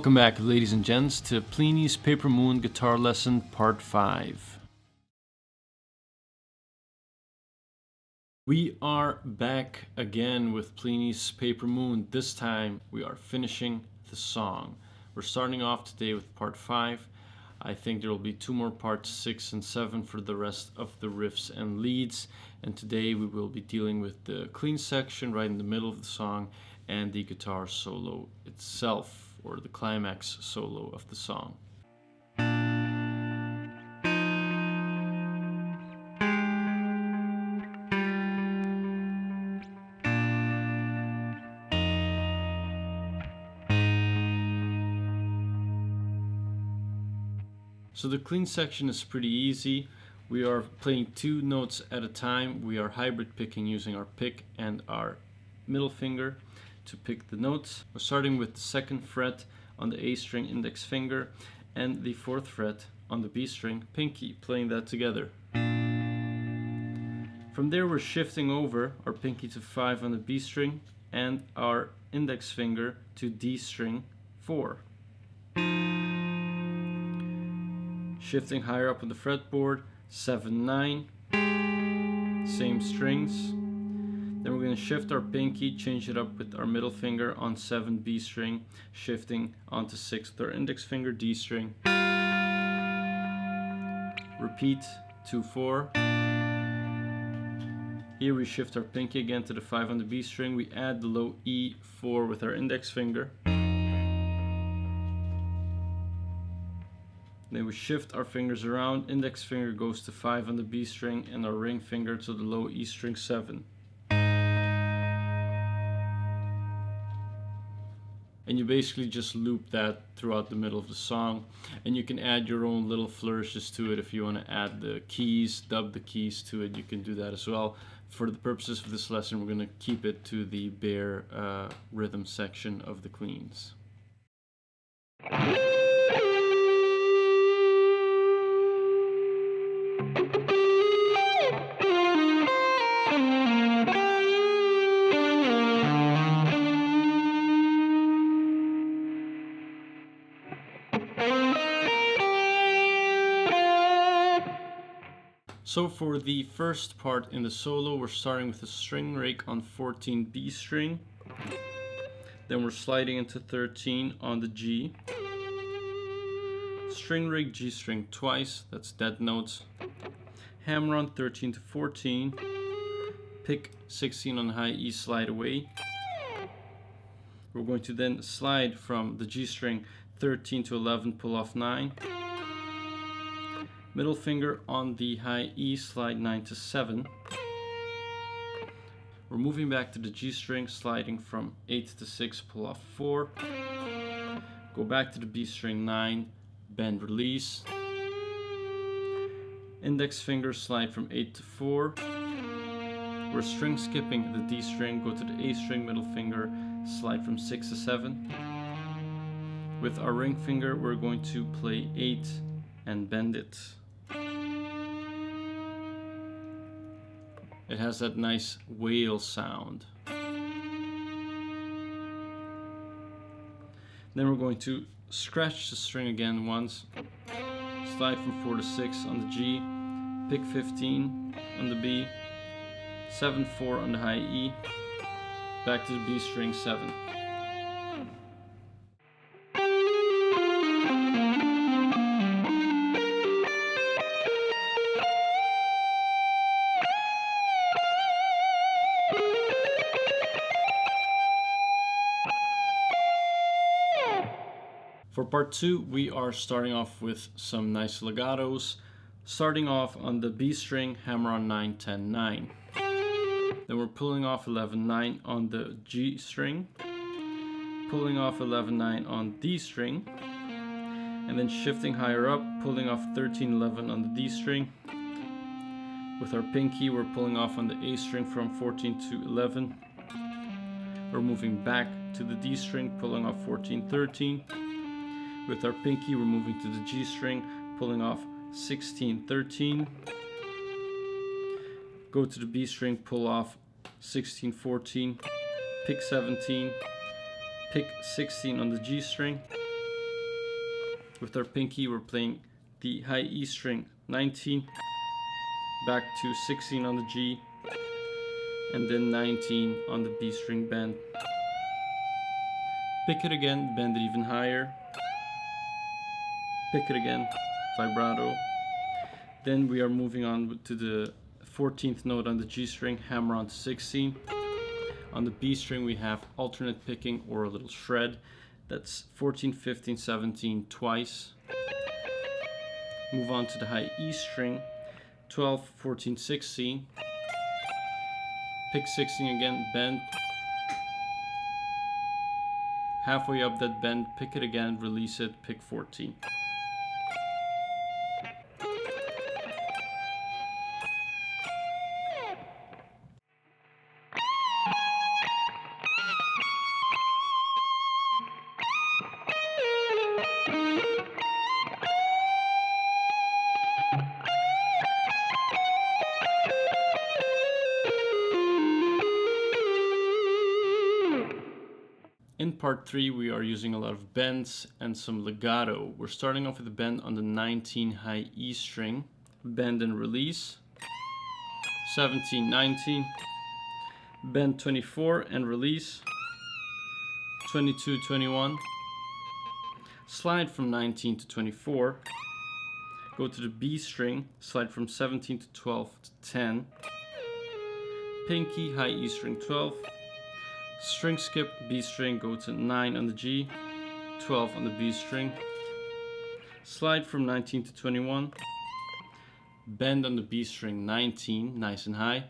Welcome back, ladies and gents, to Plini's Papermoon Guitar Lesson Part 5. We are back again with Plini's Papermoon. This time we are finishing the song. We're starting off today with Part 5. I think there will be 2 more parts 6 and 7 for the rest of the riffs and leads. And today we will be dealing with the clean section right in the middle of the song and the guitar solo itself, or the climax solo of the song. So the clean section is pretty easy. We are playing 2 notes at a time. We are hybrid picking using our pick and our middle finger to pick the notes. We're starting with the 2nd fret on the A string index finger and the 4th fret on the B string pinky, playing that together. From there we're shifting over our pinky to 5 on the B string and our index finger to D string 4. Shifting higher up on the fretboard, 7, 9, same strings. Then we're going to shift our pinky, change it up with our middle finger on 7 B string, shifting onto 6 with our index finger D string. Repeat 2, 4. Here we shift our pinky again to the 5 on the B string. We add the low E 4 with our index finger. Then we shift our fingers around. Index finger goes to 5 on the B string and our ring finger to the low E string 7. And you basically just loop that throughout the middle of the song. And you can add your own little flourishes to it if you want to add the keys, dub the keys to it. You can do that as well. For the purposes of this lesson, we're going to keep it to the bare rhythm section of the cleans. So for the first part in the solo, we're starting with a string rake on 14 B string. Then we're sliding into 13 on the G. String rake G string twice, that's dead notes. Hammer on 13 to 14. Pick 16 on high E, slide away. We're going to then slide from the G string 13 to 11, pull off 9. Middle finger on the high E, slide 9 to 7. We're moving back to the G string, sliding from 8 to 6, pull off 4. Go back to the B string 9, bend, release. Index finger, slide from 8 to 4. We're string skipping the D string, go to the A string, middle finger, slide from 6 to 7. With our ring finger, we're going to play 8 and bend it. It has that nice wail sound. Then we're going to scratch the string again once. Slide from 4 to 6 on the G. Pick 15 on the B. 7, 4 on the high E. Back to the B string 7. For part 2, we are starting off with some nice legatos. Starting off on the B string, hammer on 9, 10, 9. Then we're pulling off 11, 9 on the G string. Pulling off 11, 9 on D string. And then shifting higher up, pulling off 13, 11 on the D string. With our pinky, we're pulling off on the A string from 14 to 11. We're moving back to the D string, pulling off 14, 13. With our pinky, we're moving to the G string, pulling off 16, 13. Go to the B string, pull off 16, 14. Pick 17. Pick 16 on the G string. With our pinky, we're playing the high E string 19, back to 16 on the G, and then 19 on the B string bend. Pick it again, bend it even higher. Pick it again, vibrato. Then we are moving on to the 14th note on the G string, hammer on to 16. On the B string we have alternate picking or a little shred. That's 14, 15, 17 twice. Move on to the high E string, 12, 14, 16. Pick 16 again, bend. Halfway up that bend, pick it again, release it, pick 14. In part 3 we are using a lot of bends and some legato. We're starting off with a bend on the 19 high E string, bend and release, 17, 19, bend 24 and release, 22, 21, slide from 19 to 24, go to the B string, slide from 17 to 12 to 10, pinky, high E string 12, string skip, B string, go to 9 on the G, 12 on the B string, slide from 19 to 21, bend on the B string 19, nice and high,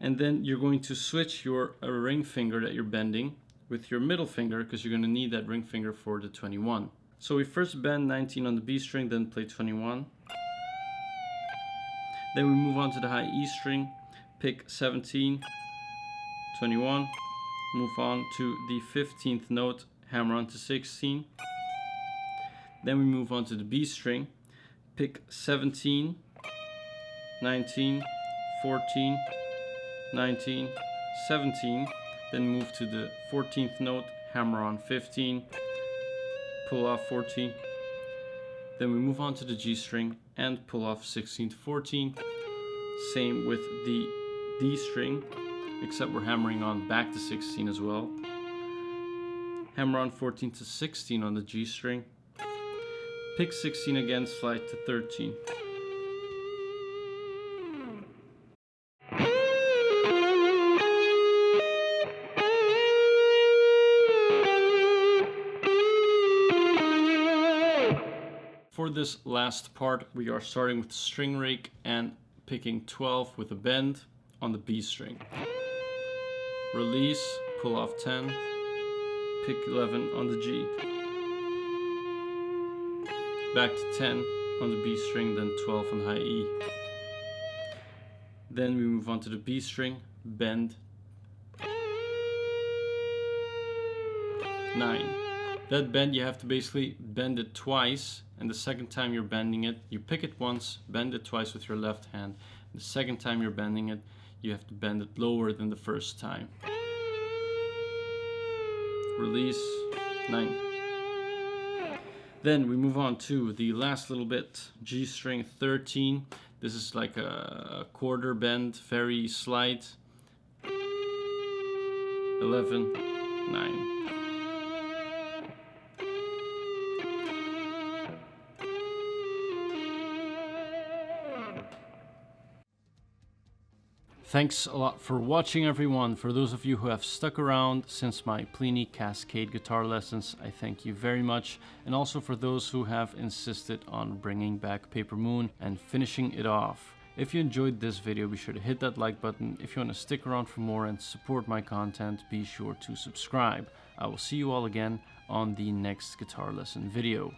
and then you're going to switch your ring finger that you're bending with your middle finger, because you're going to need that ring finger for the 21. So we first bend 19 on the B string, then play 21, then we move on to the high E string, pick 17, 21, move on to the 15th note, hammer on to 16. Then we move on to the B string, pick 17, 19, 14, 19, 17. Then move to the 14th note, hammer on 15, pull off 14. Then we move on to the G string and pull off 16 to 14. Same with the D string, except we're hammering on back to 16 as well. Hammer on 14 to 16 on the G string. Pick 16 again, slide to 13. For this last part, we are starting with string rake and picking 12 with a bend on the B string. Release, pull off 10, pick 11 on the G. Back to 10 on the B string, then 12 on high E. Then we move on to the B string, bend 9. That bend, you have to basically bend it twice, and the second time you're bending it, you pick it once, bend it twice with your left hand. The second time you're bending it, you have to bend it lower than the first time. Release, 9. Then we move on to the last little bit, G string 13. This is like a quarter bend, very slight. 11, 9. Thanks a lot for watching, everyone. For those of you who have stuck around since my Plini Cascade guitar lessons, I thank you very much. And also for those who have insisted on bringing back Papermoon and finishing it off. If you enjoyed this video, be sure to hit that like button. If you want to stick around for more and support my content, be sure to subscribe. I will see you all again on the next guitar lesson video.